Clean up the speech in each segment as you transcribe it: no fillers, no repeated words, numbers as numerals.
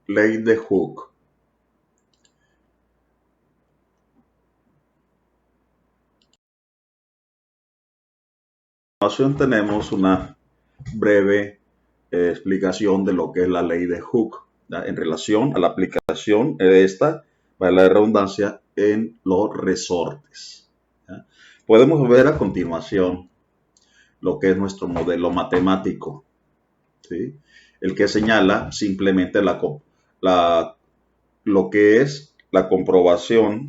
ley de Hooke. A continuación tenemos una breve explicación de lo que es la ley de Hooke, ¿ya? En relación a la aplicación de esta, para la redundancia, en los resortes, ¿ya? Podemos ver a continuación lo que es nuestro modelo matemático, ¿sí? El que señala simplemente lo que es la comprobación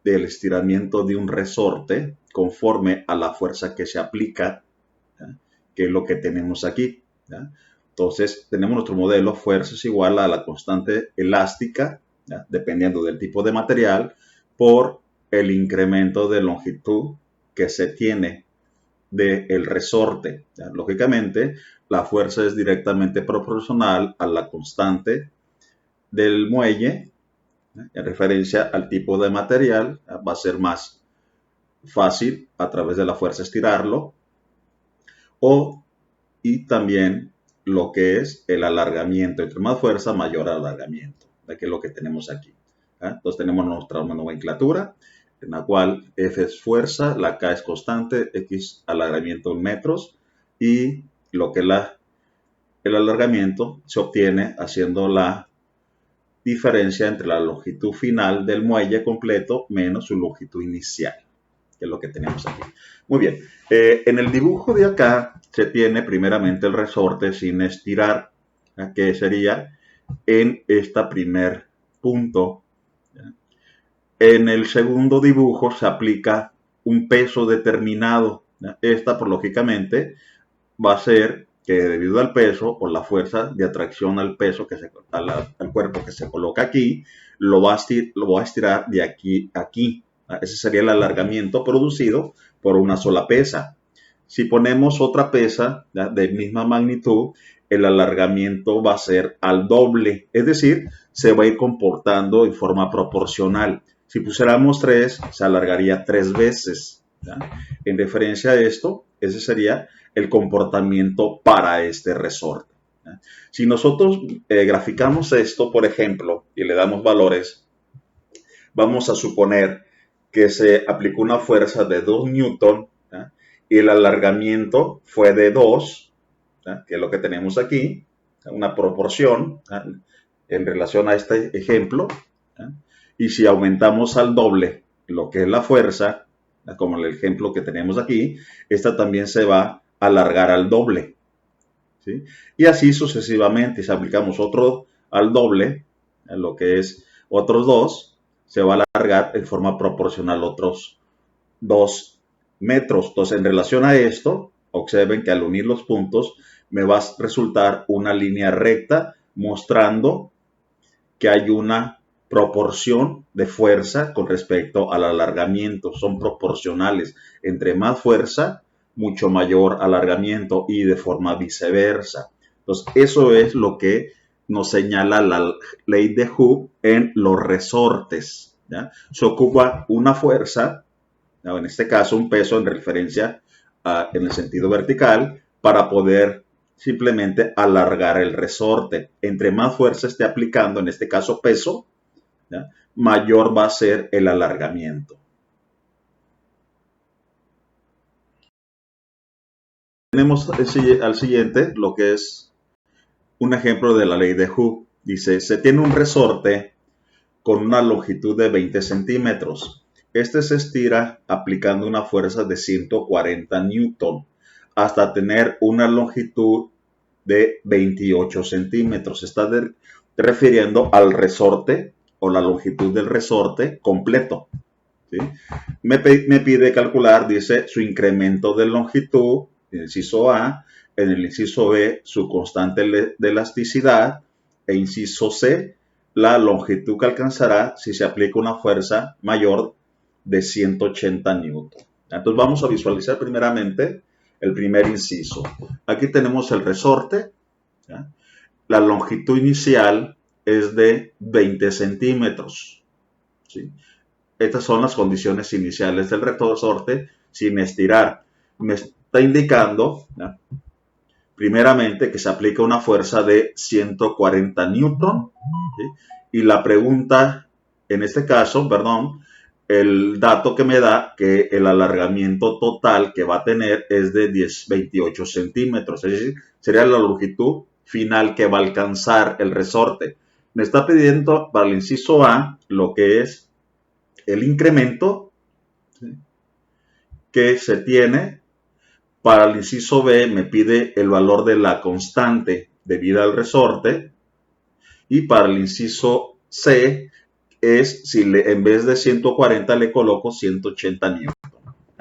del estiramiento de un resorte conforme a la fuerza que se aplica, ¿ya? Que es lo que tenemos aquí, ¿ya? Entonces tenemos nuestro modelo, fuerza es igual a la constante elástica, ¿ya? Dependiendo del tipo de material, por el incremento de longitud que se tiene del resorte, ¿ya? Lógicamente, la fuerza es directamente proporcional a la constante del muelle, ¿ya? En referencia al tipo de material, ¿ya? Va a ser más fácil a través de la fuerza estirarlo, y también lo que es el alargamiento. Entre más fuerza, mayor alargamiento, ¿ya? Que es lo que tenemos aquí, ¿ya? Entonces tenemos nuestra nomenclatura, en la cual F es fuerza, la K es constante, X alargamiento en metros, y lo que es el alargamiento se obtiene haciendo la diferencia entre la longitud final del muelle completo menos su longitud inicial, que es lo que tenemos aquí. Muy bien, en el dibujo de acá se tiene primeramente el resorte sin estirar, ¿ya? Que sería en este primer punto, ¿ya? En el segundo dibujo se aplica un peso determinado, ¿ya? Esta, por lógicamente, va a ser que debido al peso o la fuerza de atracción al peso al cuerpo que se coloca aquí, lo va a estirar de aquí a aquí. Ese sería el alargamiento producido por una sola pesa. Si ponemos otra pesa, ¿ya? De misma magnitud, el alargamiento va a ser al doble, es decir, se va a ir comportando en forma proporcional. Si pusiéramos 3, se alargaría 3 veces, ¿ya? En referencia a esto, ese sería el comportamiento para este resorte, ¿ya? Si nosotros graficamos esto, por ejemplo, y le damos valores, vamos a suponer que se aplicó una fuerza de 2 newton, ¿ya? Y el alargamiento fue de 2, ¿ya? Que es lo que tenemos aquí, una proporción, ¿ya? En relación a este ejemplo, ¿ya? Y si aumentamos al doble lo que es la fuerza, ¿ya? Como el ejemplo que tenemos aquí, esta también se va a alargar al doble, ¿sí? Y así sucesivamente, si aplicamos otro al doble, ¿ya? Lo que es otros 2, se va a alargar en forma proporcional otros 2 metros. Entonces, en relación a esto, observen que al unir los puntos me va a resultar una línea recta mostrando que hay una proporción de fuerza con respecto al alargamiento. Son proporcionales. Entre más fuerza, mucho mayor alargamiento, y de forma viceversa. Entonces, eso es lo que nos señala la ley de Hooke en los resortes, ¿ya? Se ocupa una fuerza, ¿no? En este caso un peso en referencia en el sentido vertical, para poder simplemente alargar el resorte. Entre más fuerza esté aplicando, en este caso peso, ¿ya? Mayor va a ser el alargamiento. Tenemos al siguiente lo que es un ejemplo de la ley de Hooke. Dice, se tiene un resorte con una longitud de 20 centímetros. Este se estira aplicando una fuerza de 140 newton hasta tener una longitud de 28 centímetros. Se está refiriendo al resorte o la longitud del resorte completo, ¿sí? Me pide calcular, dice, su incremento de longitud, en el inciso A, en el inciso B, su constante de elasticidad, e inciso C, la longitud que alcanzará si se aplica una fuerza mayor de 180 newton. Entonces vamos a visualizar primeramente el primer inciso. Aquí tenemos el resorte, ¿ya? La longitud inicial es de 20 centímetros, ¿sí? Estas son las condiciones iniciales del resorte sin estirar. Me está indicando, ¿ya? Primeramente que se aplica una fuerza de 140 newton ¿sí? Y la pregunta, en este caso, perdón, el dato que me da que el alargamiento total que va a tener es de 28 centímetros, es decir, sería la longitud final que va a alcanzar el resorte. Me está pidiendo para el inciso A lo que es el incremento, ¿sí?, que se tiene. Para el inciso B me pide el valor de la constante debida al resorte. Y para el inciso C es si en vez de 140 le coloco 180 newton.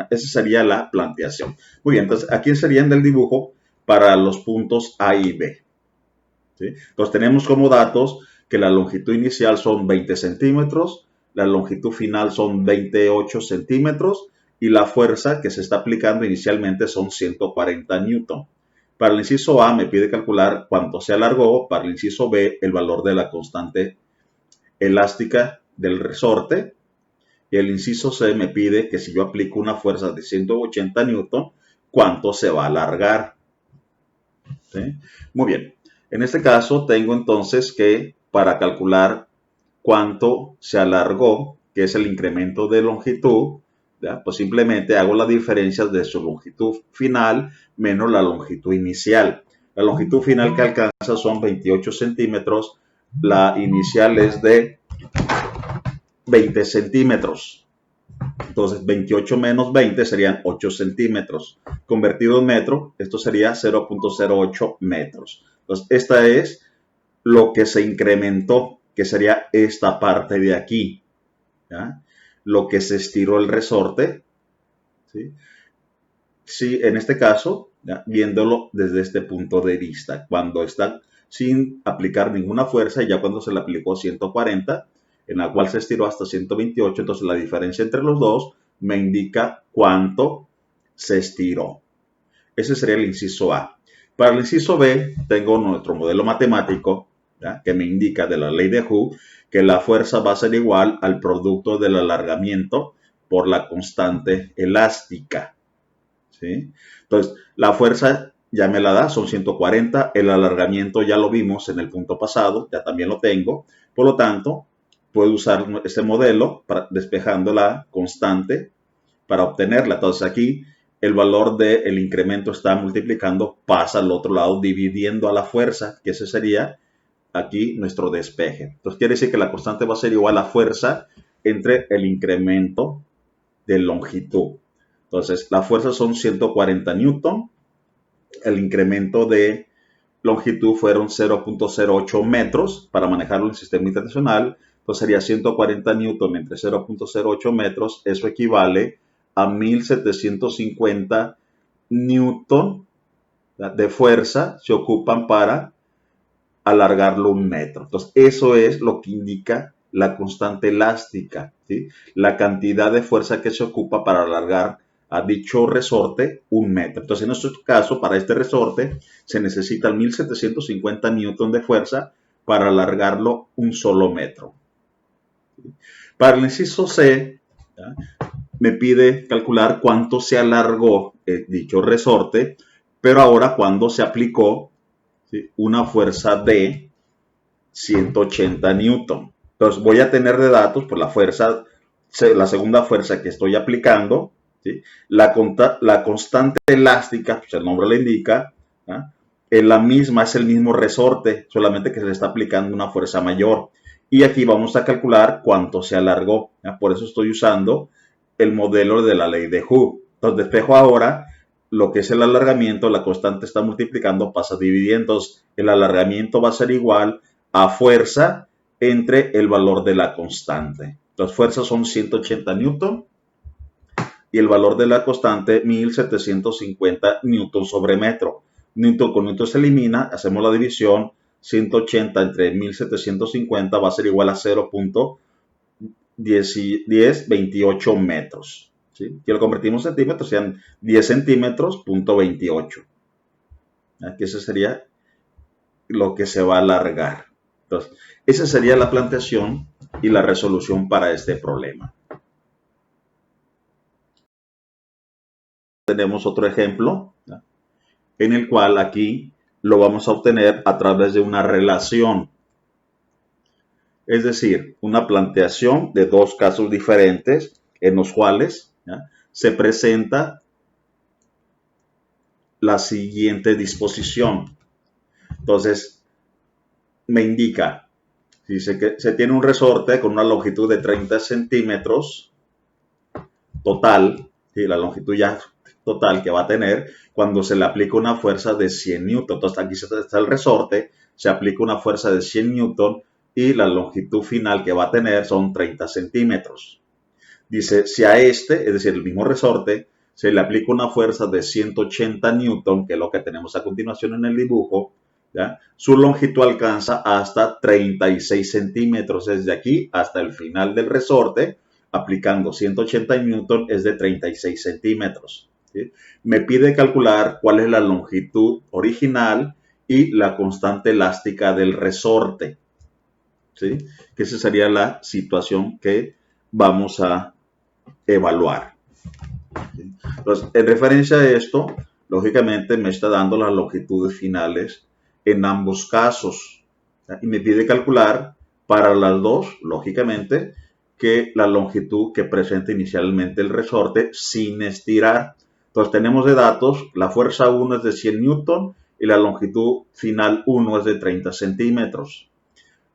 Esa sería la planteación. Muy bien, entonces aquí serían del dibujo para los puntos A y B. ¿Sí? Entonces tenemos como datos que la longitud inicial son 20 centímetros, la longitud final son 28 centímetros y la fuerza que se está aplicando inicialmente son 140 newton. Para el inciso A me pide calcular cuánto se alargó, para el inciso B el valor de la constante elástica del resorte, y el inciso C me pide que si yo aplico una fuerza de 180 newton, cuánto se va a alargar. ¿Sí? Muy bien. En este caso tengo entonces que para calcular cuánto se alargó, que es el incremento de longitud, ¿ya?, pues simplemente hago la diferencia de su longitud final menos la longitud inicial. La longitud final que alcanza son 28 centímetros, la inicial es de 20 centímetros. Entonces 28 menos 20 serían 8 centímetros. Convertido en metro, esto sería 0.08 metros. Entonces esta es lo que se incrementó, que sería esta parte de aquí, ¿ya?, lo que se estiró el resorte, ¿sí? Sí, en este caso, ¿ya?, viéndolo desde este punto de vista, cuando está sin aplicar ninguna fuerza, y ya cuando se le aplicó 140, en la cual se estiró hasta 128, entonces la diferencia entre los dos me indica cuánto se estiró. Ese sería el inciso A. Para el inciso B, tengo nuestro modelo matemático, ¿ya?, que me indica de la ley de Hooke que la fuerza va a ser igual al producto del alargamiento por la constante elástica. ¿Sí? Entonces, la fuerza ya me la da, son 140, el alargamiento ya lo vimos en el punto pasado, ya también lo tengo, por lo tanto, puedo usar este modelo despejando la constante para obtenerla. Entonces aquí el valor del incremento está multiplicando, pasa al otro lado dividiendo a la fuerza, que ese sería aquí nuestro despeje. Entonces quiere decir que la constante va a ser igual a fuerza entre el incremento de longitud. Entonces la fuerza son 140 newton, el incremento de longitud fueron 0.08 metros para manejarlo en el sistema internacional. Entonces sería 140 newton entre 0.08 metros, eso equivale a 1750 newton de fuerza se ocupan para alargarlo 1 metro. Entonces, eso es lo que indica la constante elástica, ¿sí?, la cantidad de fuerza que se ocupa para alargar a dicho resorte 1 metro. Entonces, en nuestro caso, para este resorte, se necesitan 1750 newton de fuerza para alargarlo 1 solo metro. Para el inciso C, ¿ya?, me pide calcular cuánto se alargó dicho resorte, pero ahora cuando se aplicó, ¿sí?, una fuerza de 180 newton. Entonces voy a tener de datos por la fuerza, la segunda fuerza que estoy aplicando, ¿sí?, la constante elástica, pues el nombre le indica, ¿ya?, es la misma, es el mismo resorte, solamente que se le está aplicando una fuerza mayor. Y aquí vamos a calcular cuánto se alargó, ¿ya? Por eso estoy usando el modelo de la ley de Hooke. Entonces despejo ahora lo que es el alargamiento, la constante está multiplicando, pasa dividiendo. Entonces el alargamiento va a ser igual a fuerza entre el valor de la constante. Las fuerzas son 180 newton y el valor de la constante 1750 newton sobre metro. Newton con newton se elimina, hacemos la división, 180 entre 1750 va a ser igual a 0.1028 metros. ¿Sí? Si lo convertimos en centímetros, sean 10 centímetros, punto 28. Aquí ese sería lo que se va a alargar. Entonces, esa sería la planteación y la resolución para este problema. Tenemos otro ejemplo, ¿no?, en el cual aquí lo vamos a obtener a través de una relación. Es decir, una planteación de dos casos diferentes en los cuales, ¿ya?, se presenta la siguiente disposición. Entonces, me indica, dice que se tiene un resorte con una longitud de 30 centímetros total, ¿sí?, la longitud ya total que va a tener cuando se le aplica una fuerza de 100 newton. Entonces, aquí está el resorte, se aplica una fuerza de 100 newton y la longitud final que va a tener son 30 centímetros. Dice, si a este, es decir, el mismo resorte, se le aplica una fuerza de 180 newton, que es lo que tenemos a continuación en el dibujo, ¿ya?, su longitud alcanza hasta 36 centímetros, desde aquí hasta el final del resorte, aplicando 180 newton es de 36 centímetros. ¿Sí? Me pide calcular cuál es la longitud original y la constante elástica del resorte. ¿Sí? Que esa sería la situación que vamos a evaluar. Entonces, en referencia a esto, lógicamente me está dando las longitudes finales en ambos casos. Y me pide calcular para las dos, lógicamente, que la longitud que presenta inicialmente el resorte sin estirar. Entonces tenemos de datos, la fuerza 1 es de 100 newton y la longitud final 1 es de 30 centímetros.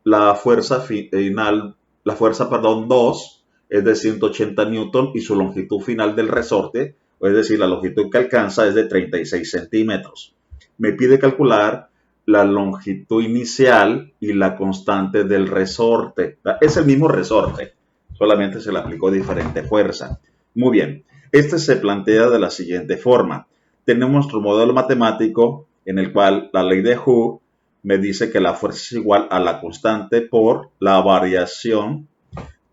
La fuerza final, la fuerza, perdón, 2 es de 180 newton y su longitud final del resorte, es decir, la longitud que alcanza es de 36 centímetros. Me pide calcular la longitud inicial y la constante del resorte. Es el mismo resorte, solamente se le aplicó diferente fuerza. Muy bien, este se plantea de la siguiente forma. Tenemos nuestro modelo matemático en el cual la ley de Hooke me dice que la fuerza es igual a la constante por la variación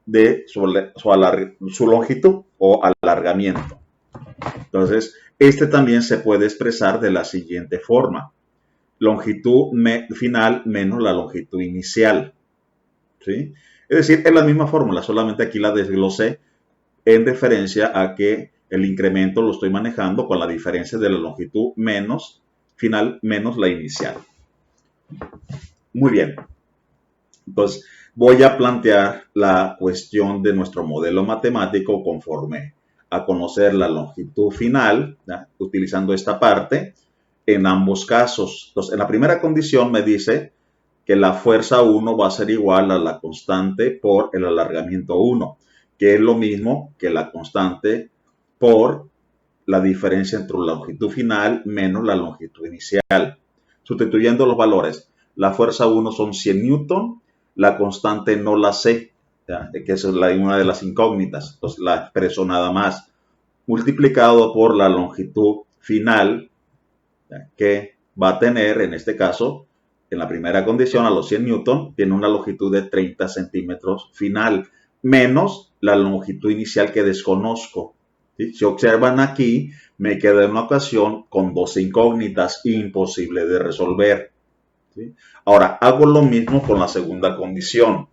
de su longitud o alargamiento. Entonces, este también se puede expresar de la siguiente forma. Longitud final menos la longitud inicial. ¿Sí? Es decir, es la misma fórmula, solamente aquí la desglosé en referencia a que el incremento lo estoy manejando con la diferencia de la longitud final menos la inicial. Muy bien. Entonces, voy a plantear la cuestión de nuestro modelo matemático conforme a conocer la longitud final, ¿ya?, utilizando esta parte en ambos casos. Entonces, en la primera condición me dice que la fuerza 1 va a ser igual a la constante por el alargamiento 1, que es lo mismo que la constante por la diferencia entre la longitud final menos la longitud inicial. Sustituyendo los valores, la fuerza 1 son 100 newton, la constante no la sé, ¿ya?, que esa es una de las incógnitas, entonces la expreso nada más, multiplicado por la longitud final, ¿ya?, que va a tener, en este caso, en la primera condición, a los 100 newton, tiene una longitud de 30 centímetros final, menos la longitud inicial que desconozco. ¿Sí? Si observan aquí, me queda en una ocasión con dos incógnitas imposible de resolver. ¿Sí? Ahora, hago lo mismo con la segunda condición.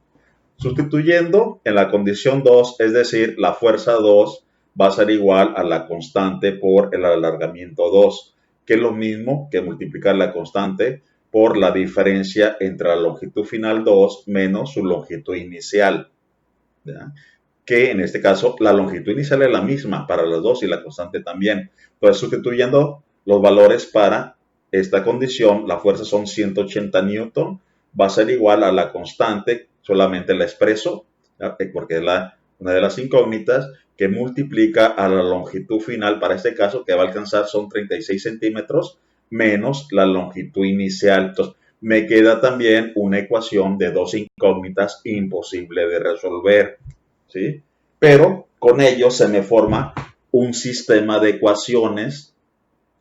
Sustituyendo en la condición 2, es decir, la fuerza 2 va a ser igual a la constante por el alargamiento 2, que es lo mismo que multiplicar la constante por la diferencia entre la longitud final 2 menos su longitud inicial, ¿verdad?, que en este caso la longitud inicial es la misma para las dos y la constante también. Entonces, sustituyendo los valores para esta condición, la fuerza son 180 newton, va a ser igual a la constante, solamente la expreso, ¿ya?, porque es una de las incógnitas, que multiplica a la longitud final, para este caso, que va a alcanzar son 36 centímetros, menos la longitud inicial. Entonces, me queda también una ecuación de dos incógnitas imposible de resolver. ¿Sí? Pero con ello se me forma un sistema de ecuaciones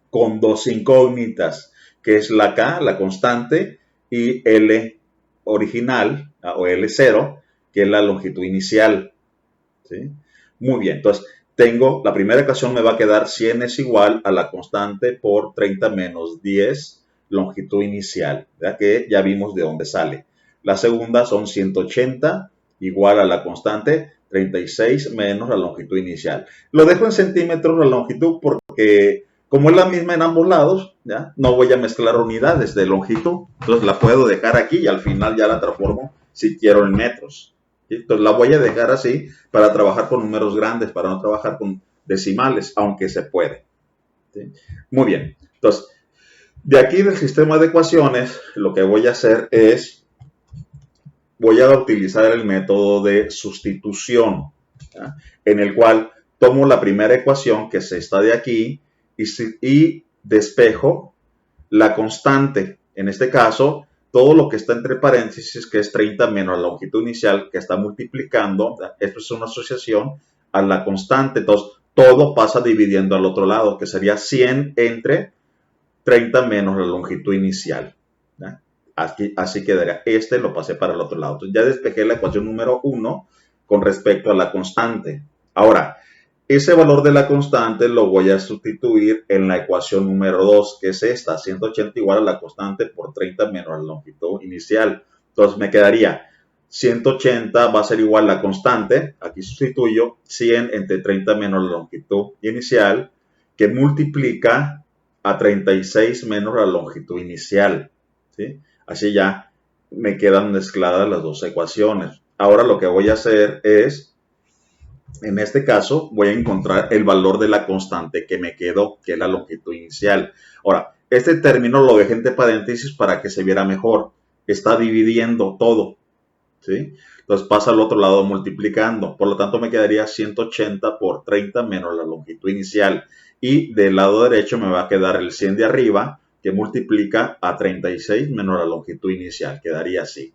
con dos incógnitas, que es la K, la constante, y L original, o L0, que es la longitud inicial. ¿Sí? Muy bien, entonces tengo, la primera ecuación me va a quedar 100 es igual a la constante por 30 menos 10 longitud inicial, ¿verdad?, que ya vimos de dónde sale. La segunda son 180 igual a la constante 36 menos la longitud inicial. Lo dejo en centímetros la longitud porque como es la misma en ambos lados, ¿ya?, no voy a mezclar unidades de longitud, entonces la puedo dejar aquí y al final ya la transformo si quiero en metros. ¿Sí? Entonces la voy a dejar así para trabajar con números grandes, para no trabajar con decimales, aunque se puede. ¿Sí? Muy bien. Entonces, de aquí del sistema de ecuaciones, lo que voy a hacer es, voy a utilizar el método de sustitución, ¿ya? En el cual tomo la primera ecuación, que es esta de aquí, y despejo la constante. En este caso, todo lo que está entre paréntesis, que es 30 menos la longitud inicial, que está multiplicando, esto es una asociación a la constante. Entonces, todo pasa dividiendo al otro lado, que sería 100 entre 30 menos la longitud inicial. ¿Ya? Aquí, así quedaría. Este lo pasé para el otro lado. Entonces, ya despejé la ecuación número 1 con respecto a la constante. Ahora, ese valor de la constante lo voy a sustituir en la ecuación número 2, que es esta, 180 igual a la constante por 30 menos la longitud inicial. Entonces me quedaría 180 va a ser igual a la constante, aquí sustituyo 100 entre 30 menos la longitud inicial, que multiplica a 36 menos la longitud inicial. ¿Sí? Así ya me quedan mezcladas las dos ecuaciones. Ahora lo que voy a hacer es, en este caso, voy a encontrar el valor de la constante que me quedó, que es la longitud inicial. Ahora, este término lo dejé entre paréntesis para que se viera mejor. Está dividiendo todo, ¿sí? Entonces pasa al otro lado multiplicando. Por lo tanto, me quedaría 180 por 30 menos la longitud inicial. Y del lado derecho me va a quedar el 100 de arriba, que multiplica a 36 menos la longitud inicial. Quedaría así.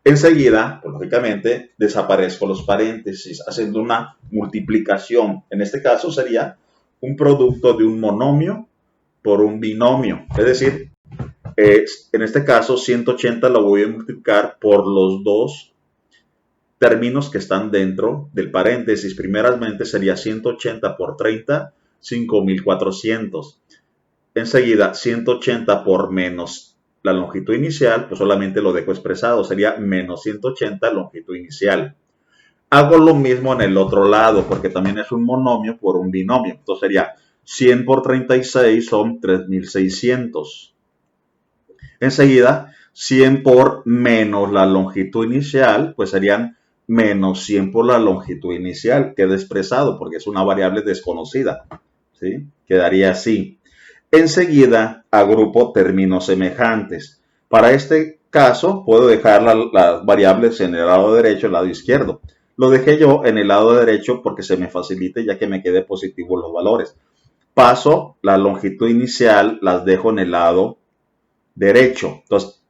Enseguida, pues, lógicamente, desaparezco los paréntesis, haciendo una multiplicación. En este caso sería un producto de un monomio por un binomio. Es decir, en este caso 180 lo voy a multiplicar por los dos términos que están dentro del paréntesis. Primeramente sería 180 por 30, 5400. Enseguida, 180 por menos la longitud inicial, pues solamente lo dejo expresado, sería menos 180 longitud inicial. Hago lo mismo en el otro lado, porque también es un monomio por un binomio. Entonces sería 100 por 36 son 3600. Enseguida, 100 por menos la longitud inicial, pues serían menos 100 por la longitud inicial. Queda expresado porque es una variable desconocida. ¿Sí? Quedaría así. Enseguida agrupo términos semejantes. Para este caso puedo dejar las variables en el lado derecho y el lado izquierdo. Lo dejé yo en el lado derecho porque se me facilite ya que me quede positivo los valores. Paso la longitud inicial, las dejo en el lado derecho. Entonces,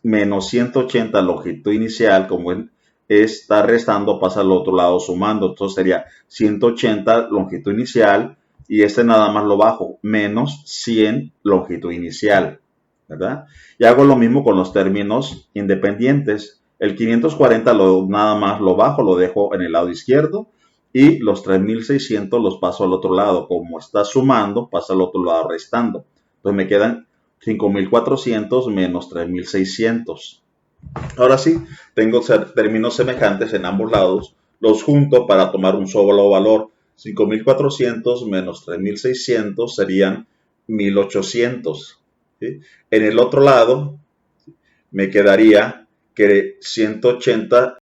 menos 180 longitud inicial, como él está restando, pasa al otro lado sumando. Entonces sería 180 longitud inicial y este nada más lo bajo, menos 100 longitud inicial, ¿verdad? Y hago lo mismo con los términos independientes. El 540 nada más lo bajo, lo dejo en el lado izquierdo y los 3600 los paso al otro lado. Como está sumando, pasa al otro lado restando. Entonces me quedan 5400 menos 3600. Ahora sí, tengo términos semejantes en ambos lados. Los junto para tomar un solo valor. 5400 menos 3600 serían 1800. ¿Sí? En el otro lado me quedaría que 180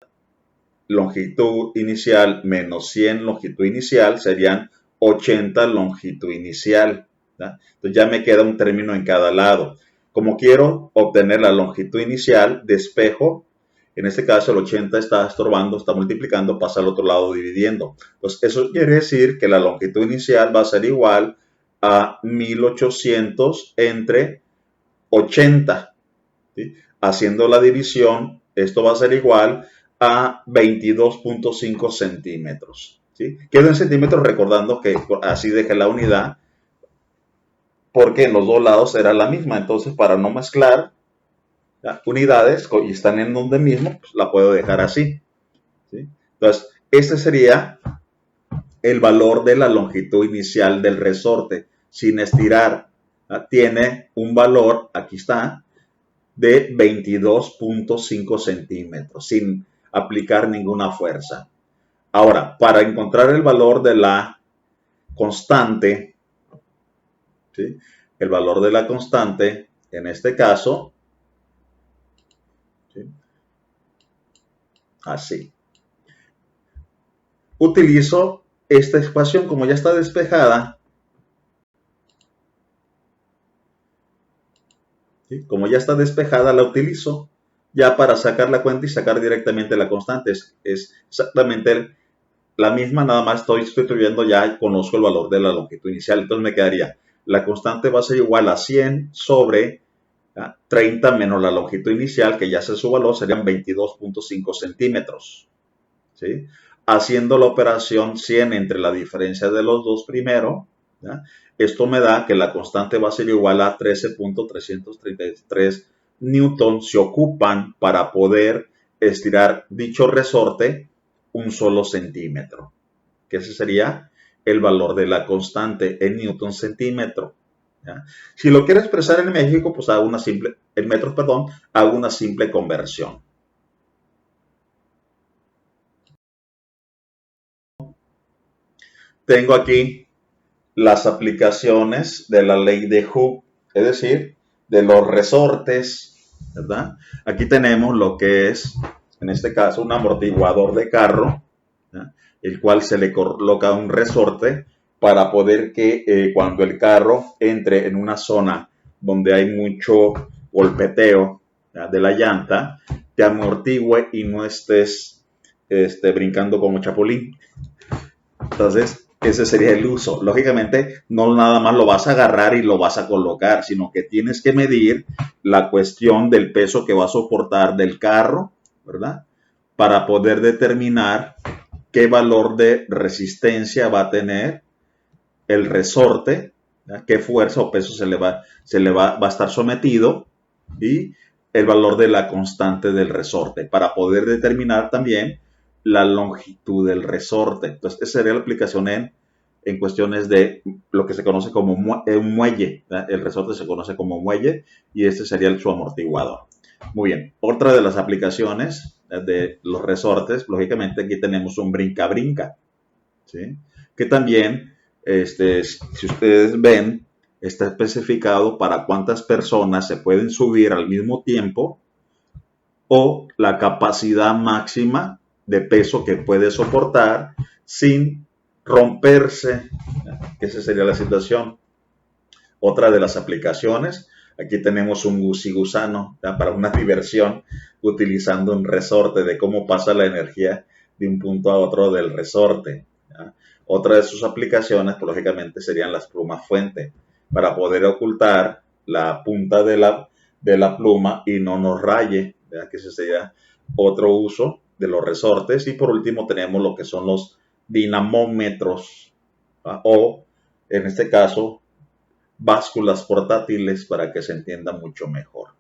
longitud inicial menos 100 longitud inicial serían 80 longitud inicial. ¿Ya? Entonces ya me queda un término en cada lado. Como quiero obtener la longitud inicial, despejo. En este caso el 80 está estorbando, está multiplicando, pasa al otro lado dividiendo. Pues eso quiere decir que la longitud inicial va a ser igual a 1800 entre 80. ¿Sí? Haciendo la división, esto va a ser igual a 22.5 centímetros. ¿Sí? Quedo en centímetros recordando que así dejé la unidad porque en los dos lados era la misma. Entonces, para no mezclar, ¿ya?, unidades y están en donde mismo, pues la puedo dejar así. ¿Sí? Entonces, este sería el valor de la longitud inicial del resorte sin estirar. ¿Ya? Tiene un valor, aquí está, de 22.5 centímetros sin aplicar ninguna fuerza. Ahora, para encontrar el valor de la constante, ¿sí?, el valor de la constante, en este caso, ¿sí?, así. Utilizo esta ecuación, como ya está despejada, ¿sí? Como ya está despejada, la utilizo ya para sacar la cuenta y sacar directamente la constante. Es exactamente la misma, nada más estoy sustituyendo, ya conozco el valor de la longitud inicial. Entonces me quedaría, la constante va a ser igual a 100 sobre 30 menos la longitud inicial, que ya sé su valor, serían 22.5 centímetros. ¿Sí? Haciendo la operación 100 entre la diferencia de los dos primero, ¿ya? Esto me da que la constante va a ser igual a 13.333 newton se ocupan para poder estirar dicho resorte un solo centímetro, que ese sería el valor de la constante en newton centímetro. ¿Ya? Si lo quiero expresar en México, pues hago una simple, en metros, perdón, hago una simple conversión. Tengo aquí las aplicaciones de la ley de Hooke, es decir, de los resortes, ¿verdad? Aquí tenemos lo que es, en este caso, un amortiguador de carro, ¿ya? El cual se le coloca un resorte para poder que cuando el carro entre en una zona donde hay mucho golpeteo, ¿ya?, de la llanta, te amortigüe y no estés brincando como chapulín. Entonces, ese sería el uso. Lógicamente, no nada más lo vas a agarrar y lo vas a colocar, sino que tienes que medir la cuestión del peso que va a soportar del carro, ¿verdad? Para poder determinar qué valor de resistencia va a tener el resorte, ¿verdad?, qué fuerza o peso va a estar sometido, y el valor de la constante del resorte, para poder determinar también la longitud del resorte. Entonces, esa sería la aplicación en cuestiones de lo que se conoce como un muelle, ¿verdad? El resorte se conoce como muelle y este sería su amortiguador. Muy bien, otra de las aplicaciones de los resortes, lógicamente aquí tenemos un brinca-brinca, ¿sí?, que también, si ustedes ven, está especificado para cuántas personas se pueden subir al mismo tiempo o la capacidad máxima de peso que puede soportar sin romperse, que esa sería la situación. Otra de las aplicaciones, aquí tenemos un gusano, ¿ya?, para una diversión, utilizando un resorte, de cómo pasa la energía de un punto a otro del resorte, ¿ya? Otra de sus aplicaciones, pues, lógicamente, serían las plumas fuente, para poder ocultar la punta de la pluma y no nos raye, ¿ya?, que ese sería otro uso de los resortes. Y por último tenemos lo que son los dinamómetros, ¿va?, o en este caso básculas portátiles, para que se entienda mucho mejor.